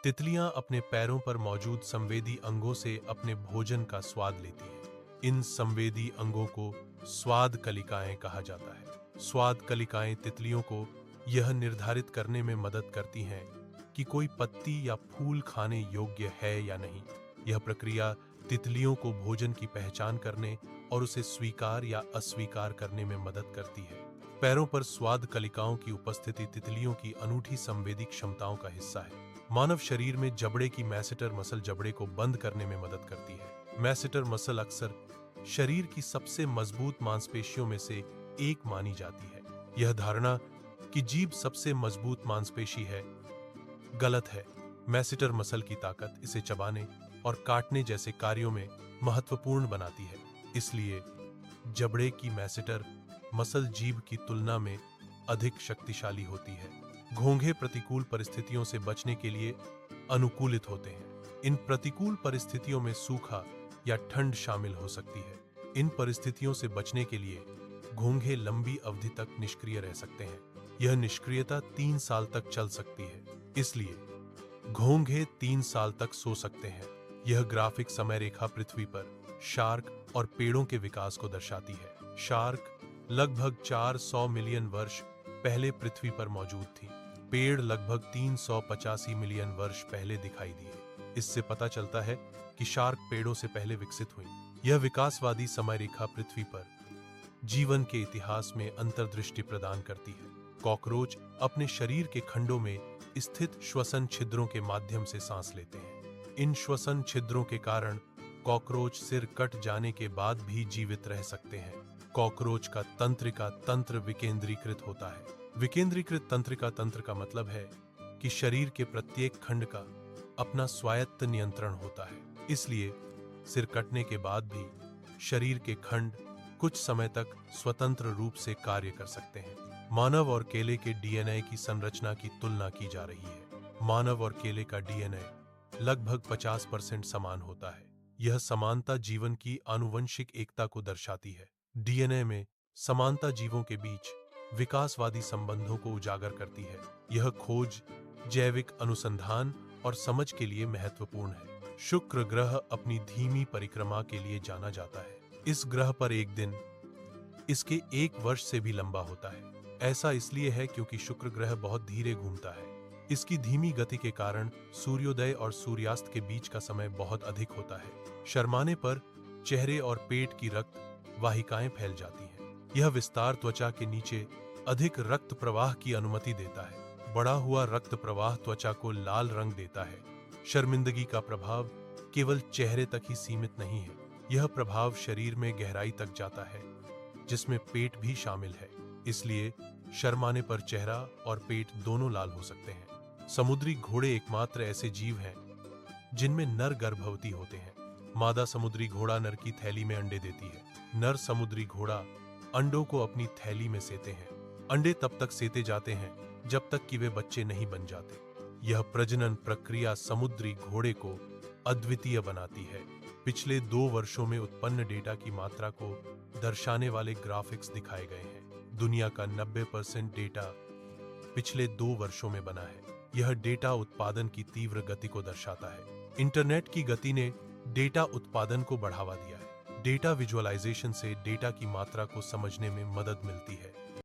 तितलियां अपने पैरों पर मौजूद संवेदी अंगों से अपने भोजन का स्वाद लेती हैं। इन संवेदी अंगों को स्वाद कलिकाएं कहा जाता है। स्वाद कलिकाएं तितलियों को यह निर्धारित करने में मदद करती हैं कि कोई पत्ती या फूल खाने योग्य है या नहीं। यह प्रक्रिया तितलियों को भोजन की पहचान करने और उसे स्वीकार या अस्वीकार करने में मदद करती है। पैरों पर स्वाद कलिकाओं की उपस्थिति तितलियों की अनूठी संवेदी क्षमताओं का हिस्सा है। मानव शरीर में जबड़े की मैसेटर मसल जबड़े को बंद करने में मदद करती है। मैसेटर मसल अक्सर शरीर की सबसे मजबूत मांसपेशियों में से एक मानी जाती है। यह धारणा कि जीभ सबसे मजबूत मांसपेशी है गलत है। मैसेटर मसल की ताकत इसे चबाने और काटने जैसे कार्यों में महत्वपूर्ण बनाती है। इसलिए जबड़े की मैसेटर मसल जीभ की तुलना में अधिक शक्तिशाली होती है। घोंघे प्रतिकूल परिस्थितियों से बचने के लिए अनुकूलित होते हैं। इन प्रतिकूल परिस्थितियों में सूखा या ठंड शामिल हो सकती है। इन परिस्थितियों से बचने के लिए घोंघे लंबी अवधि तक निष्क्रिय रह सकते हैं। यह निष्क्रियता 3 साल तक चल सकती है। इसलिए घोंघे 3 साल तक सो सकते हैं। यह ग्राफिक समय रेखा पृथ्वी पर शार्क और पेड़ों के विकास को दर्शाती है। शार्क लगभग 400 मिलियन वर्ष पहले पृथ्वी पर मौजूद थी। पेड़ लगभग 385 मिलियन वर्ष पहले दिखाई दिए। इससे पता चलता है कि शार्क पेड़ों से पहले विकसित हुई। यह विकासवादी समय रेखा पृथ्वी पर जीवन के इतिहास में अंतर्दृष्टि प्रदान करती है। कॉकरोच अपने शरीर के खंडों में स्थित श्वसन छिद्रों के माध्यम से सांस लेते हैं। इन श्वसन छिद्रों के कारण कॉकरोच सिर कट जाने के बाद भी जीवित रह सकते हैं। कॉकरोच का तंत्रिका तंत्र विकेंद्रीकृत होता है। विकेंद्रीकृत तंत्रिका तंत्र का मतलब है कि शरीर के प्रत्येक खंड का अपना स्वायत्त नियंत्रण होता है। इसलिए सिर कटने के बाद भी शरीर के खंड कुछ समय तक स्वतंत्र रूप से कार्य कर सकते हैं। मानव और केले के डीएनए की संरचना की तुलना की जा रही है। मानव और केले का डीएनए लगभग 50% समान होता है। यह समानता जीवन की आनुवंशिक एकता को दर्शाती है। डीएनए में समानता जीवों के बीच विकासवादी संबंधों को उजागर करती है। यह खोज, जैविक अनुसंधान और समझ के लिए महत्वपूर्ण है। शुक्र ग्रह अपनी धीमी परिक्रमा के लिए जाना जाता है। इस ग्रह पर एक दिन इसके 1 वर्ष से भी लंबा होता है। ऐसा इसलिए है क्योंकि शुक्र ग्रह बहुत धीरे घूमता है। इसकी धीमी गति के कारण सूर्योदय और सूर्यास्त के बीच का समय बहुत अधिक होता है। शर्माने पर चेहरे और पेट की रक्त वाहिकाएं फैल जाती हैं। यह विस्तार त्वचा के नीचे अधिक रक्त प्रवाह की अनुमति देता है। बढ़ा हुआ रक्त प्रवाह त्वचा को लाल रंग देता है। शर्मिंदगी का प्रभाव केवल चेहरे तक ही सीमित नहीं है। यह प्रभाव शरीर में गहराई तक जाता है, जिसमें पेट भी शामिल है। इसलिए शर्माने पर चेहरा और पेट दोनों लाल हो सकते हैं। समुद्री घोड़े एकमात्र ऐसे जीव हैं जिनमें नर गर्भवती होते हैं। मादा समुद्री घोड़ा नर की थैली में अंडे देती है। नर समुद्री घोड़ा अंडों को अपनी थैली में सेते हैं। अंडे तब तक सेते जाते हैं जब तक कि वे बच्चे नहीं बन जाते। यह प्रजनन प्रक्रिया समुद्री घोड़े को अद्वितीय बनाती है। पिछले 2 वर्षों में उत्पन्न डेटा की मात्रा को दर्शाने वाले ग्राफिक्स दिखाए गए हैं। दुनिया का 90% डेटा पिछले 2 वर्षों में बना है। यह डेटा उत्पादन की तीव्र गति को दर्शाता है। इंटरनेट की गति ने डेटा उत्पादन को बढ़ावा दिया है। डेटा विजुअलाइजेशन से डेटा की मात्रा को समझने में मदद मिलती है।